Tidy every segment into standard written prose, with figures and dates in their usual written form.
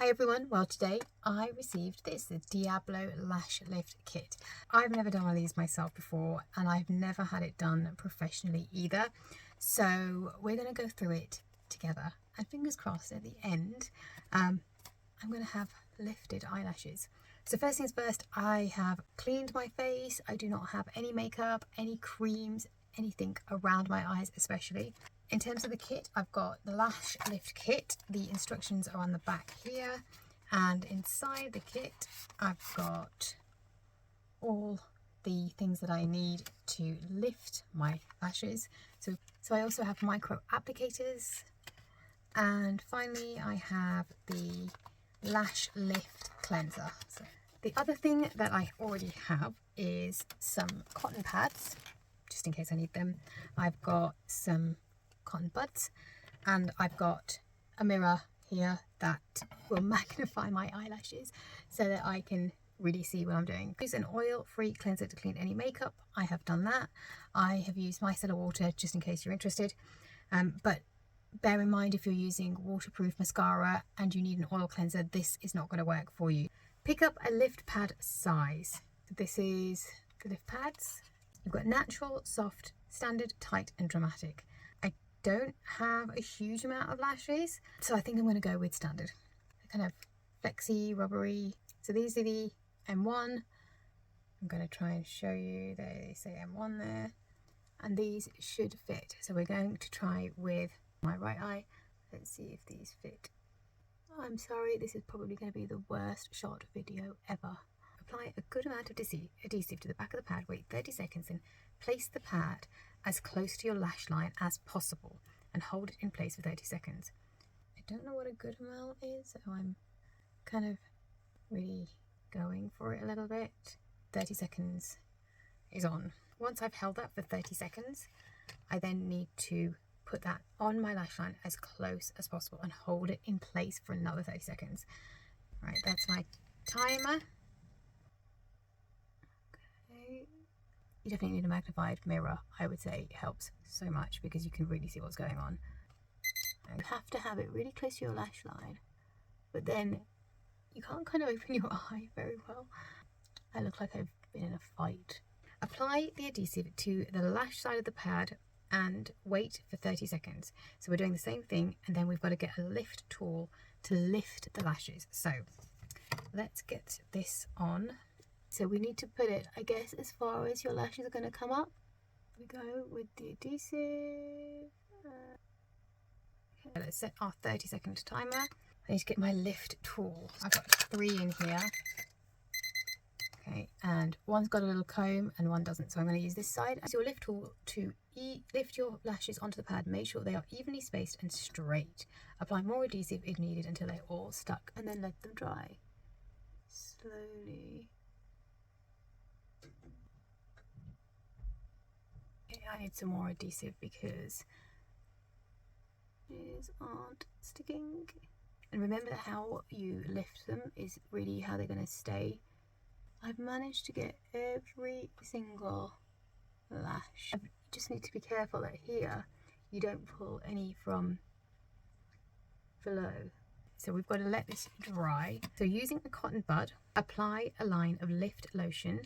Hi everyone, well today I received the DIABLO Lash Lift Kit. I've never done one of these myself before and I've never had it done professionally either. So we're going to go through it together and fingers crossed at the end I'm going to have lifted eyelashes. So first things first, I have cleaned my face. I do not have any makeup, any creams, anything around my eyes especially. In terms of the kit, I've got the Lash Lift Kit. The instructions are on the back here, and inside the kit I've got all the things that I need to lift my lashes. So I also have micro applicators, and finally I have the Lash Lift Cleanser. So the other thing that I already have is some cotton pads, just in case I need them. I've got some cotton buds, and I've got a mirror here that will magnify my eyelashes so that I can really see what I'm doing. Use an oil-free cleanser to clean any makeup. I have done that. I have used micellar water just in case you're interested, but bear in mind if you're using waterproof mascara and you need an oil cleanser, this is not going to work for you. Pick up a lift pad size. This is the lift pads. You've got natural, soft, standard, tight and dramatic. Don't have a huge amount of lashes, so I think I'm going to go with standard. They're kind of flexy, rubbery. So these are the M1. I'm going to try and show you. They say M1 there, and these should fit. So we're going to try with my right eye. Let's see if these fit. Oh, I'm sorry, this is probably going to be the worst shot video ever. Apply a good amount of adhesive to the back of the pad, wait 30 seconds and place the pad as close to your lash line as possible and hold it in place for 30 seconds. I don't know what a good amount is, so I'm kind of really going for it a little bit. 30 seconds is on. Once I've held that for 30 seconds, I then need to put that on my lash line as close as possible and hold it in place for another 30 seconds. Right, that's my timer. You definitely need a magnified mirror. I would say it helps so much because you can really see what's going on. And you have to have it really close to your lash line, but then you can't kind of open your eye very well. I look like I've been in a fight. Apply the adhesive to the lash side of the pad and wait for 30 seconds. So we're doing the same thing, and then we've got to get a lift tool to lift the lashes. So let's get this on. So we need to put it, I guess, as far as your lashes are going to come up. We go with the adhesive. Okay, let's set our 30-second timer. I need to get my lift tool. I've got 3 in here. Okay, and one's got a little comb and one doesn't, so I'm going to use this side. Use your lift tool to lift your lashes onto the pad. Make sure they are evenly spaced and straight. Apply more adhesive if needed until they're all stuck, and then let them dry. Slowly. I need some more adhesive because these aren't sticking. And remember that how you lift them is really how they're going to stay. I've managed to get every single lash. You just need to be careful that here you don't pull any from below. So we've got to let this dry. So using a cotton bud, apply a line of lift lotion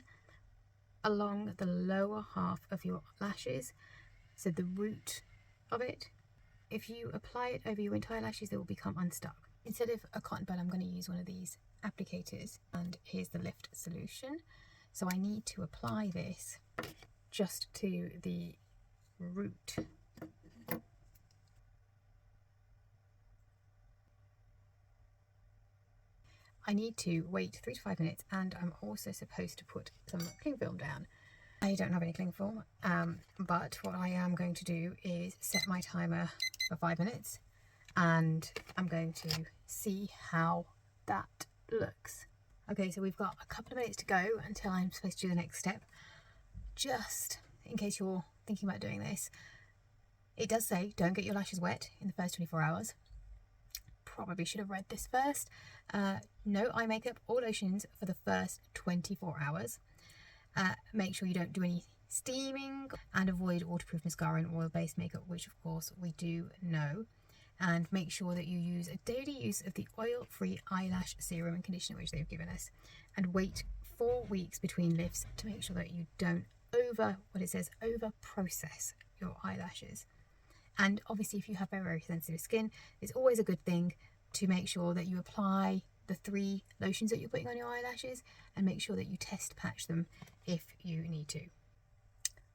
along the lower half of your lashes, so the root of it. If you apply it over your entire lashes, they will become unstuck. Instead of a cotton bud, I'm going to use one of these applicators, and here's the lift solution. So I need to apply this just to the root. I need to wait 3 to 5 minutes, and I'm also supposed to put some cling film down. I don't have any cling film, but what I am going to do is set my timer for 5 minutes, and I'm going to see how that looks. Okay, so we've got a couple of minutes to go until I'm supposed to do the next step. Just in case you're thinking about doing this, it does say don't get your lashes wet in the first 24 hours. Probably should have read this first. No eye makeup or lotions for the first 24 hours. Make sure you don't do any steaming, and avoid waterproof mascara and oil-based makeup, which of course we do know. and make sure that you use a daily use of the oil-free eyelash serum and conditioner which they've given us, and wait 4 weeks between lifts to make sure that you don't over process your eyelashes. And obviously if you have very, very sensitive skin, it's always a good thing to make sure that you apply the 3 lotions that you're putting on your eyelashes, and make sure that you test patch them if you need to.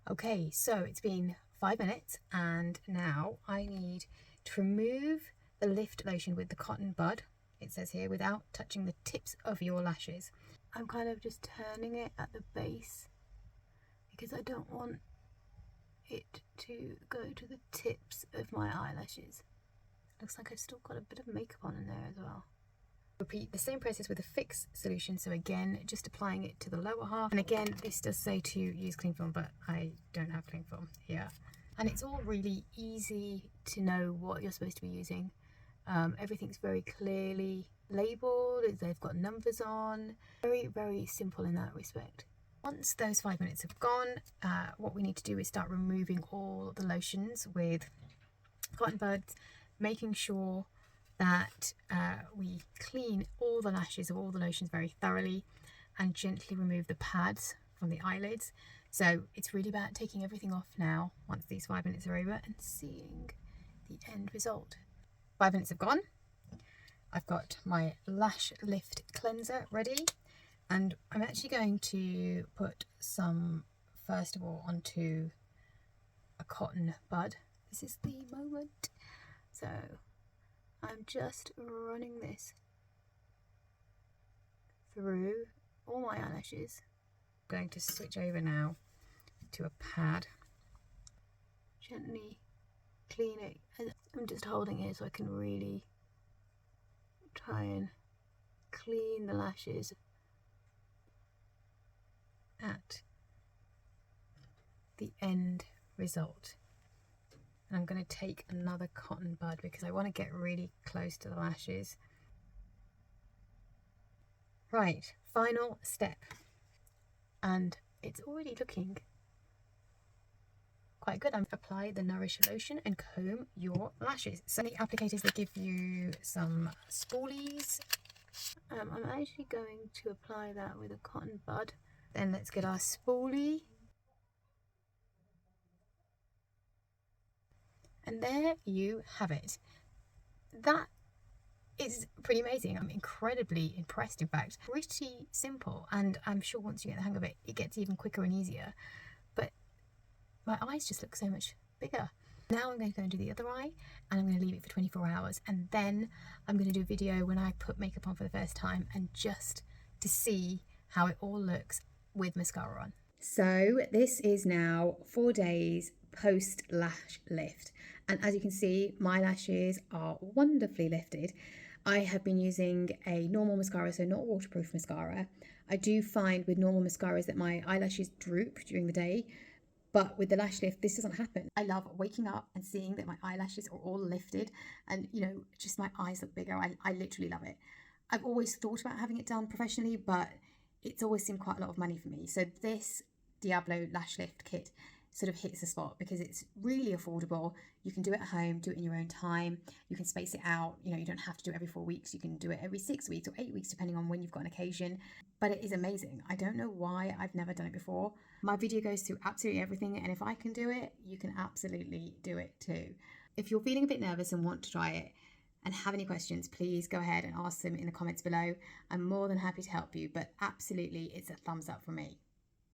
Okay, so it's been 5 minutes and now I need to remove the lift lotion with the cotton bud, it says here, without touching the tips of your lashes. I'm kind of just turning it at the base because I don't want it to go to the tips of my eyelashes. Looks like I've still got a bit of makeup on in there as well. Repeat the same process with a fix solution, so again just applying it to the lower half, and again this does say to use cling film, but I don't have cling film here. And it's all really easy to know what you're supposed to be using. Everything's very clearly labelled, they've got numbers on, very, very simple in that respect. Once those 5 minutes have gone, what we need to do is start removing all the lotions with cotton buds, making sure that we clean all the lashes of all the lotions very thoroughly and gently remove the pads from the eyelids. So it's really about taking everything off now once these 5 minutes are over and seeing the end result. 5 minutes have gone. I've got my Lash Lift Cleanser ready, and I'm actually going to put some first of all onto a cotton bud. This is the moment. So I'm just running this through all my eyelashes. I'm going to switch over now to a pad. Gently clean it. I'm just holding it so I can really try and clean the lashes at the end result. And I'm going to take another cotton bud because I want to get really close to the lashes. Right, final step, and it's already looking quite good. I'm apply the Nourish lotion and comb your lashes. So the applicators, they give you some spoolies. I'm actually going to apply that with a cotton bud. Then let's get our spoolie. And there you have it. That is pretty amazing. I'm incredibly impressed, in fact. Pretty simple, and I'm sure once you get the hang of it, it gets even quicker and easier. But my eyes just look so much bigger. Now I'm going to go and do the other eye, and I'm going to leave it for 24 hours. And then I'm going to do a video when I put makeup on for the first time, and just to see how it all looks with mascara on. So this is now 4 days post lash lift, and as you can see, my lashes are wonderfully lifted. I have been using a normal mascara, so not waterproof mascara. I do find with normal mascaras that my eyelashes droop during the day, but with the lash lift this doesn't happen. I love waking up and seeing that my eyelashes are all lifted, and you know, just my eyes look bigger. I literally love it. I've always thought about having it done professionally, but it's always seemed quite a lot of money for me. So this DIABLO lash lift kit sort of hits the spot because it's really affordable. You can do it at home, do it in your own time. You can space it out. You know, you don't have to do it every 4 weeks. You can do it every 6 weeks or 8 weeks, depending on when you've got an occasion. But it is amazing. I don't know why I've never done it before. My video goes through absolutely everything, and if I can do it, you can absolutely do it too. If you're feeling a bit nervous and want to try it and have any questions, please go ahead and ask them in the comments below. I'm more than happy to help you, but absolutely it's a thumbs up from me.